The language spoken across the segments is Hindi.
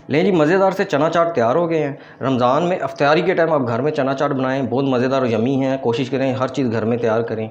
लें जी, मज़ेदार से चना चाट तैयार हो गए हैं। रमज़ान में इफ्तारी के टाइम आप घर में चना चाट बनाएं, बहुत मज़ेदार और यमी है। कोशिश करें हर चीज़ घर में तैयार करें।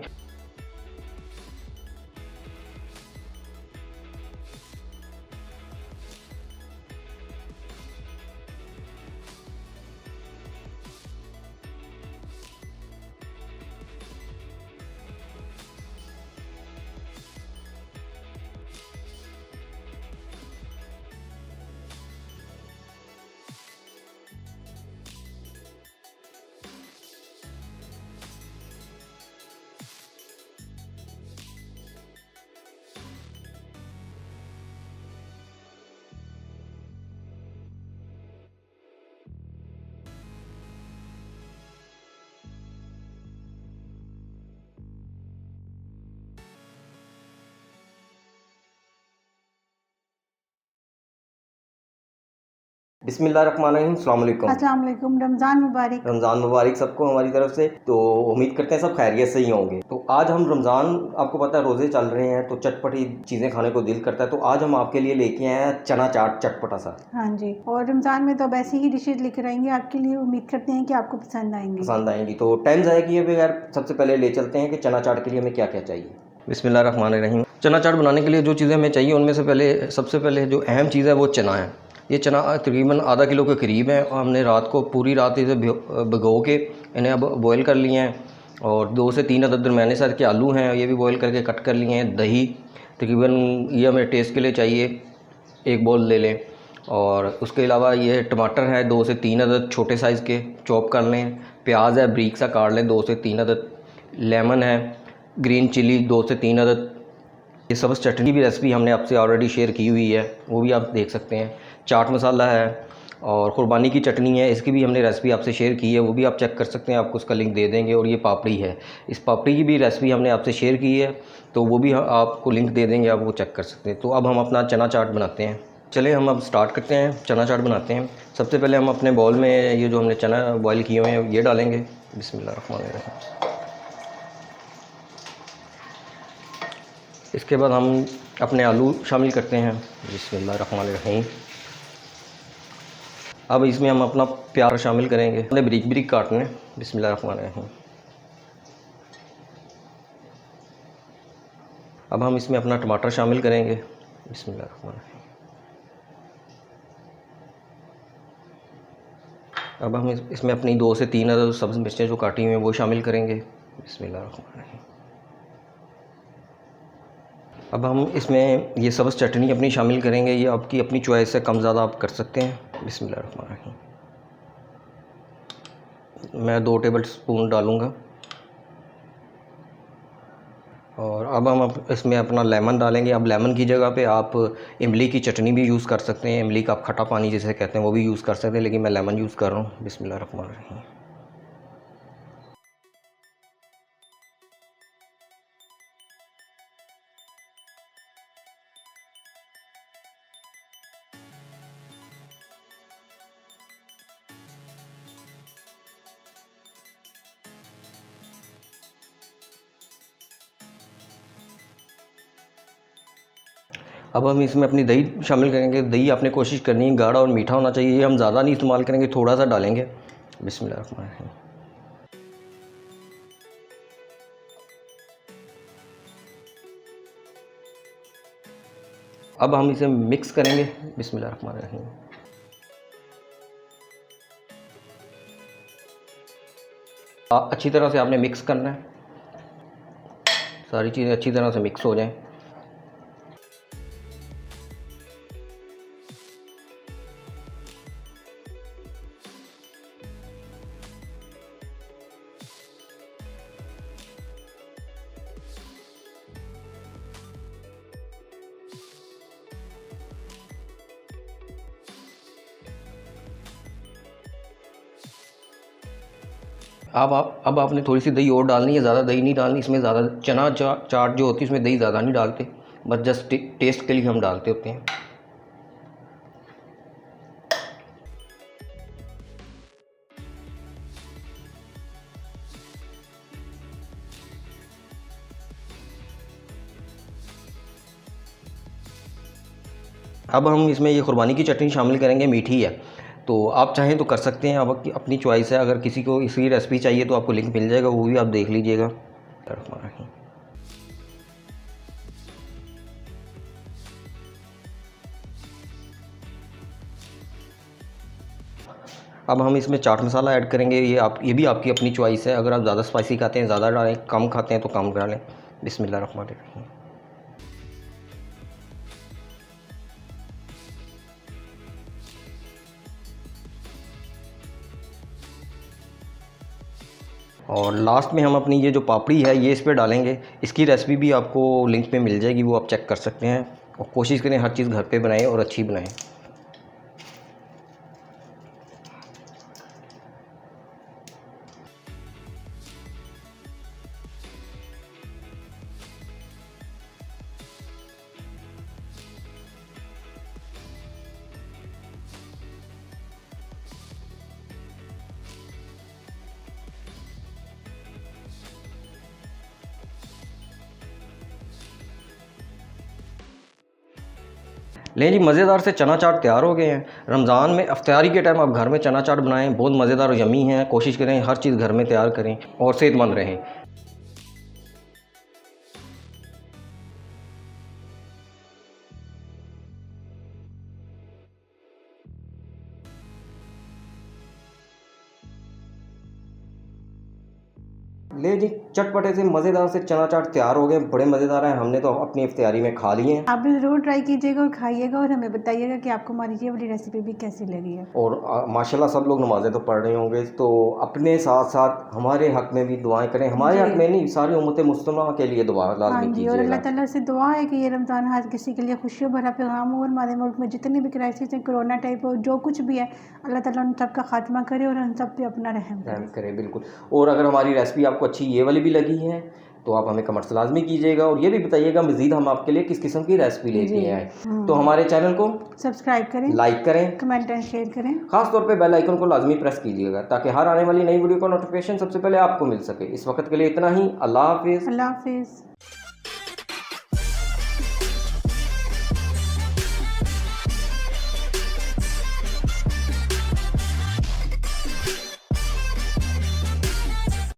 बिस्मिल्लाहिर्रहमानिर्रहीम, अस्सलाम वालेकुम। अस्सलाम वालेकुम। रमज़ान मुबारक। रमज़ान मुबारक सबको हमारी तरफ से। तो उम्मीद करते हैं सब खैरियत से ही होंगे। तो आज हम रमज़ान, आपको पता है रोज़े चल रहे हैं तो चटपटी चीज़ें खाने को दिल करता है। तो आज हम आपके लिए लेके आए हैं चना चाट चटपटा सा। हाँ जी, और रमज़ान में तो अब ऐसी ही डिशेज़ लेकर आएंगे आपके लिए। उम्मीद करते हैं कि आपको पसंद आएंगी। तो टाइम ज़ाया किए बगैर सबसे पहले ले चलते हैं कि चना चाट के लिए हमें क्या क्या चाहिए। बिस्मिल्लाहिर्रहमानिर्रहीम। चना चाट बनाने के लिए जो चीज़ें हमें चाहिए उनमें से सबसे पहले जो अहम चीज़ है वो चना है। ये चना तकरीबन आधा किलो के करीब है। हमने रात को पूरी रात इसे भिगो के इन्हें अब बॉयल कर लिए हैं। और 2 से 3 अदद दरमियाने साइज़ के आलू हैं, ये भी बॉयल करके कट कर लिए हैं। दही तकरीबन ये हमें टेस्ट के लिए चाहिए, 1 बाउल ले लें। और उसके अलावा ये टमाटर है 2 से 3 अदद छोटे साइज़ के, चॉप कर लें। प्याज है बारीक सा काट लें 2 से 3 अदद। लेमन है, ग्रीन चिली 2 से 3 अदद। ये सब्ज़ चटनी की रेसिपी हमने आपसे ऑलरेडी शेयर की हुई है, वो भी आप देख सकते हैं। चाट मसाला है और क़ुरबानी की चटनी है, इसकी भी हमने रेसिपी आपसे शेयर की है, वो भी आप चेक कर सकते हैं, आपको उसका लिंक दे देंगे। और ये पापड़ी है, इस पापड़ी की भी रेसिपी हमने आपसे शेयर की है, तो वो भी आपको लिंक दे देंगे, आप वो चेक कर सकते हैं। तो अब हम अपना चना चाट बनाते हैं। चलिए हम अब स्टार्ट करते हैं, चना चाट बनाते हैं। सबसे पहले हम अपने बाउल में ये जो हमने चना बॉयल किए हुए हैं ये डालेंगे। बिस्मिल्लाहिर्रहमानिर्रहीम। इसके बाद हम अपने आलू शामिल करते हैं। बिस्मिल्लाहिर्रहमानिर्रहीम। अब इसमें हम अपना प्याज शामिल करेंगे, हमने बारीक बारीक काटने हैं। बिस्मिल्लाहिर्रहमानिर्रहीम। अब हम इसमें अपना टमाटर शामिल करेंगे। बिस्मिल्लाहिर्रहमानिर्रहीम। अब हम इसमें अपनी 2 से 3 अदद सब्ज़ मिर्चें जो काटी हुई हैं वो शामिल करेंगे। बिस्मिल्लाहिर्रहमानिर्रहीम। अब हम इसमें ये सब्ज़ चटनी अपनी शामिल करेंगे, ये आपकी अपनी चॉइस है, कम ज़्यादा आप कर सकते हैं। बिस्मिल्लाहिर्रहमानिर्रहीम। मैं 2 टेबल स्पून डालूँगा। और अब हम इसमें अपना लेमन डालेंगे। अब लेमन की जगह पे आप इमली की चटनी भी यूज़ कर सकते हैं, इमली का आप खट्टा पानी जिसे कहते हैं वो भी यूज़ कर सकते हैं, लेकिन मैं लेमन यूज़ कर रहा हूँ। बिस्मिल्लाहिर्रहमानिर्रहीम। अब हम इसमें अपनी दही शामिल करेंगे। दही आपने कोशिश करनी है गाढ़ा और मीठा होना चाहिए, ये हम ज़्यादा नहीं इस्तेमाल करेंगे, थोड़ा सा डालेंगे। बिस्मिल्लाहिर्रहमानिर्रहीम। अब हम इसे मिक्स करेंगे। बिस्मिल्लाहिर्रहमानिर्रहीम। अच्छी तरह से आपने मिक्स करना है, सारी चीज़ें अच्छी तरह से मिक्स हो जाएं। अब आपने थोड़ी सी दही और डालनी है, ज़्यादा दही नहीं डालनी इसमें। ज़्यादा चना चाट जो होती है उसमें दही ज़्यादा नहीं डालते, बस जस्ट टेस्ट के लिए हम डालते होते हैं। अब हम इसमें ये कुर्बानी की चटनी शामिल करेंगे, मीठी है तो आप चाहें तो कर सकते हैं, अब अपनी चॉइस है। अगर किसी को इसी रेसिपी चाहिए तो आपको लिंक मिल जाएगा, वो भी आप देख लीजिएगा। अब हम इसमें चाट मसाला ऐड करेंगे, ये भी आपकी अपनी चॉइस है। अगर आप ज़्यादा स्पाइसी खाते हैं ज़्यादा डालें, कम खाते हैं तो कम डालें। बिस्मिल्लाहिर्रहमानिर्रहीम। और लास्ट में हम अपनी ये जो पापड़ी है ये इस पर डालेंगे। इसकी रेसिपी भी आपको लिंक पे मिल जाएगी, वो आप चेक कर सकते हैं। और कोशिश करें हर चीज़ घर पे बनाएं और अच्छी बनाएं। लें जी, मज़ेदार से चना चाट तैयार हो गए हैं। रमज़ान में इफ्तारी के टाइम आप घर में चना चाट बनाएं, बहुत मज़ेदार और यमी हैं। कोशिश करें हर चीज़ घर में तैयार करें और सेहतमंद रहें। ले जी, चटपटे से मज़ेदार से चना चाट तैयार हो गए, बड़े मज़ेदार हैं। हमने तो अपनी इफ्तारी में खा लिए हैं। आप भी ज़रूर ट्राई कीजिएगा और खाइएगा और हमें बताइएगा कि आपको हमारी ये वाली रेसिपी भी कैसी लगी है। और माशाल्लाह सब लोग नमाज़ें तो पढ़ रहे होंगे, तो अपने साथ साथ हमारे हक में भी दुआएं करें। हमारे हक में नहीं, सारी उम्मत मुस्लिमा के लिए दुआ हाँ लाज़मी जी, और कीजिएगा। अल्लाह ताला से दुआ है कि ये रमज़ान हर किसी के लिए खुशियों भरा पैगाम हो और हमारे मुल्क में जितने भी क्राइसिस हैं, कोरोना टाइप हो, जो कुछ भी है, अल्लाह ताला उन सब का खात्मा करे और उन सब पे अपना रहम करे। करें बिल्कुल। और अगर हमारी रेसिपी आपको अच्छी ये वाली भी लगी है तो आप हमें कमेंट्स लाजमी कीजिएगा और ये भी बताइएगा मज़ीद हम आपके लिए किस किस्म की रेसिपी लेके आए। तो हमारे चैनल को सब्सक्राइब करें, लाइक करें, कमेंट एंड शेयर करें। खास तौर पे बेल आइकन को लाजमी प्रेस कीजिएगा ताकि हर आने वाली नई वीडियो का नोटिफिकेशन सबसे पहले आपको मिल सके। इस वक्त के लिए इतना ही। अल्लाह हाफिज़। अल्लाह हाफिज़।